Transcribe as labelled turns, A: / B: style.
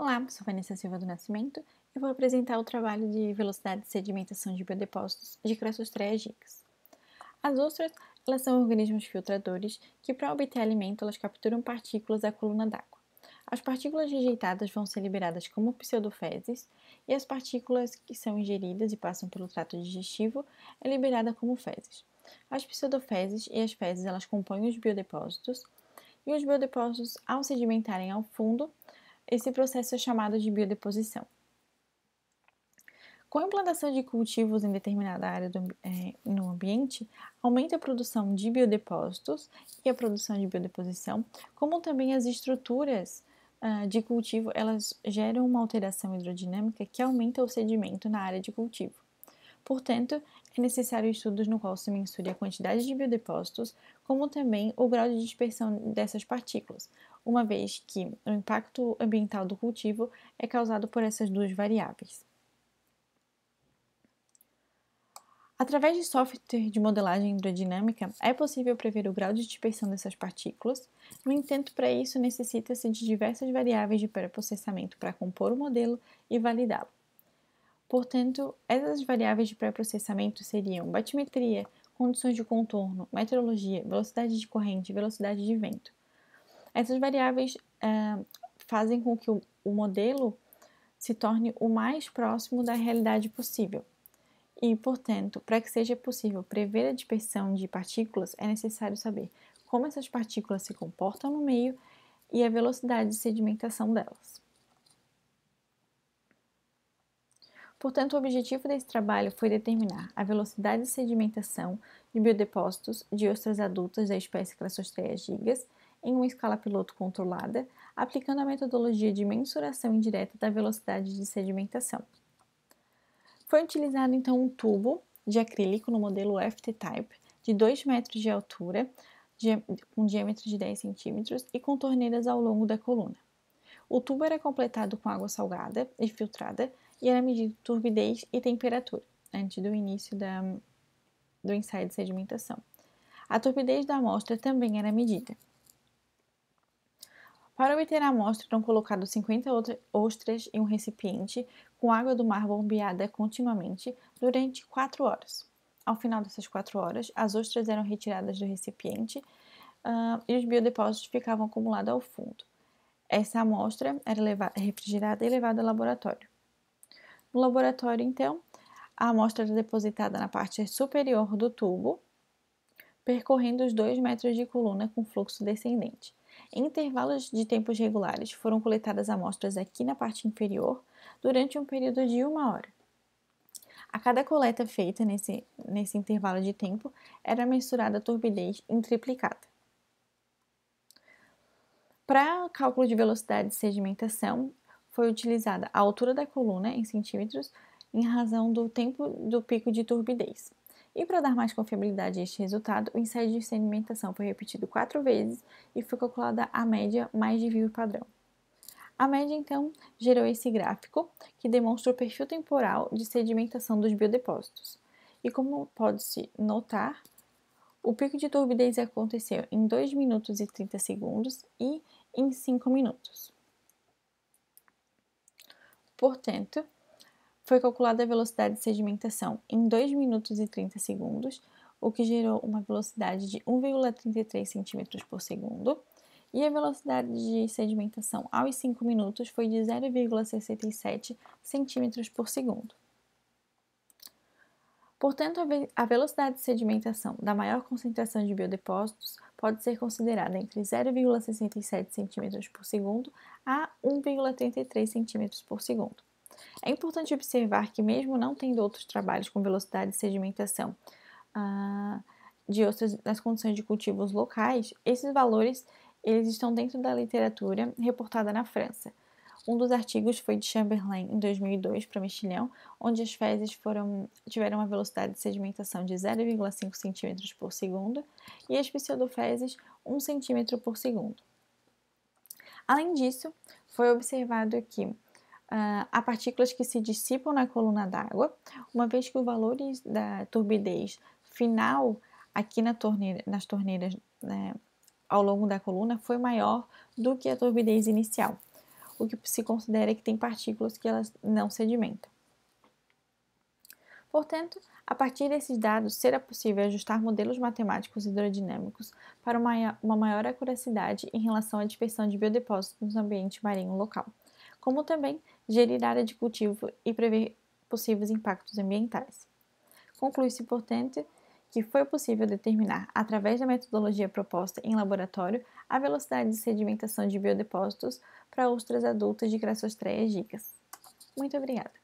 A: Olá, sou Vanessa Silva do Nascimento e vou apresentar o trabalho de velocidade de sedimentação de biodepósitos de Crassostreia gigas. As ostras, elas são organismos filtradores que, para obter alimento, elas capturam partículas da coluna d'água. As partículas rejeitadas vão ser liberadas como pseudofezes e as partículas que são ingeridas e passam pelo trato digestivo é liberada como fezes. As pseudofezes e as fezes, elas compõem os biodepósitos e os biodepósitos, ao sedimentarem ao fundo, esse processo é chamado de biodeposição. Com a implantação de cultivos em determinada área no ambiente, aumenta a produção de biodepósitos e a produção de biodeposição, como também as estruturas de cultivo, elas geram uma alteração hidrodinâmica que aumenta o sedimento na área de cultivo. Portanto, é necessário estudos no qual se mensure a quantidade de biodepósitos, como também o grau de dispersão dessas partículas, uma vez que o impacto ambiental do cultivo é causado por essas duas variáveis. Através de software de modelagem hidrodinâmica, é possível prever o grau de dispersão dessas partículas. No entanto, para isso necessita-se de diversas variáveis de pré-processamento para compor o modelo e validá-lo. Portanto, essas variáveis de pré-processamento seriam batimetria, condições de contorno, meteorologia, velocidade de corrente e velocidade de vento. Essas variáveis fazem com que o modelo se torne o mais próximo da realidade possível. E, portanto, para que seja possível prever a dispersão de partículas, é necessário saber como essas partículas se comportam no meio e a velocidade de sedimentação delas. Portanto, o objetivo desse trabalho foi determinar a velocidade de sedimentação de biodepósitos de ostras adultas da espécie Crassostreia gigas em uma escala piloto controlada, aplicando a metodologia de mensuração indireta da velocidade de sedimentação. Foi utilizado então um tubo de acrílico no modelo FT-Type de 2 metros de altura, com diâmetro de 10 centímetros e com torneiras ao longo da coluna. O tubo era completado com água salgada e filtrada e era medido turbidez e temperatura, antes do início do ensaio de sedimentação. A turbidez da amostra também era medida. Para obter a amostra, foram colocados 50 ostras em um recipiente com água do mar bombeada continuamente durante 4 horas. Ao final dessas 4 horas, as ostras eram retiradas do recipiente e os biodepósitos ficavam acumulados ao fundo. Essa amostra era refrigerada e levada ao laboratório. No laboratório, então, a amostra era depositada na parte superior do tubo, percorrendo os 2 metros de coluna com fluxo descendente. Em intervalos de tempos regulares, foram coletadas amostras aqui na parte inferior durante um período de 1 hora. A cada coleta feita nesse intervalo de tempo era mensurada a turbidez em triplicada. Para cálculo de velocidade de sedimentação, foi utilizada a altura da coluna em centímetros em razão do tempo do pico de turbidez. E para dar mais confiabilidade a este resultado, o ensaio de sedimentação foi repetido 4 vezes e foi calculada a média mais de vivo padrão. A média, então, gerou esse gráfico que demonstra o perfil temporal de sedimentação dos biodepósitos. E como pode-se notar, o pico de turbidez aconteceu em 2 minutos e 30 segundos e em 5 minutos. Portanto, foi calculada a velocidade de sedimentação em 2 minutos e 30 segundos, o que gerou uma velocidade de 1,33 cm por segundo, e a velocidade de sedimentação aos 5 minutos foi de 0,67 cm por segundo. Portanto, a velocidade de sedimentação da maior concentração de biodepósitos pode ser considerada entre 0,67 cm por segundo a 1,33 cm por segundo. É importante observar que, mesmo não tendo outros trabalhos com velocidade de sedimentação de ostras nas condições de cultivos locais, esses valores eles estão dentro da literatura reportada na França. Um dos artigos foi de Chamberlain, em 2002, para mexilhão, onde as fezes tiveram uma velocidade de sedimentação de 0,5 cm por segundo e as pseudofezes 1 cm por segundo. Além disso, foi observado que há partículas que se dissipam na coluna d'água, uma vez que o valor da turbidez final aqui nas torneiras, né, ao longo da coluna foi maior do que a turbidez inicial. o que se considera que tem partículas que elas não sedimentam. Portanto, a partir desses dados, será possível ajustar modelos matemáticos hidrodinâmicos para uma maior acuracidade em relação à dispersão de biodepósitos no ambiente marinho local, como também gerir área de cultivo e prever possíveis impactos ambientais. Conclui-se, portanto, que foi possível determinar, através da metodologia proposta em laboratório, a velocidade de sedimentação de biodepósitos para ostras adultas de Crassostreia gigas. Muito obrigada!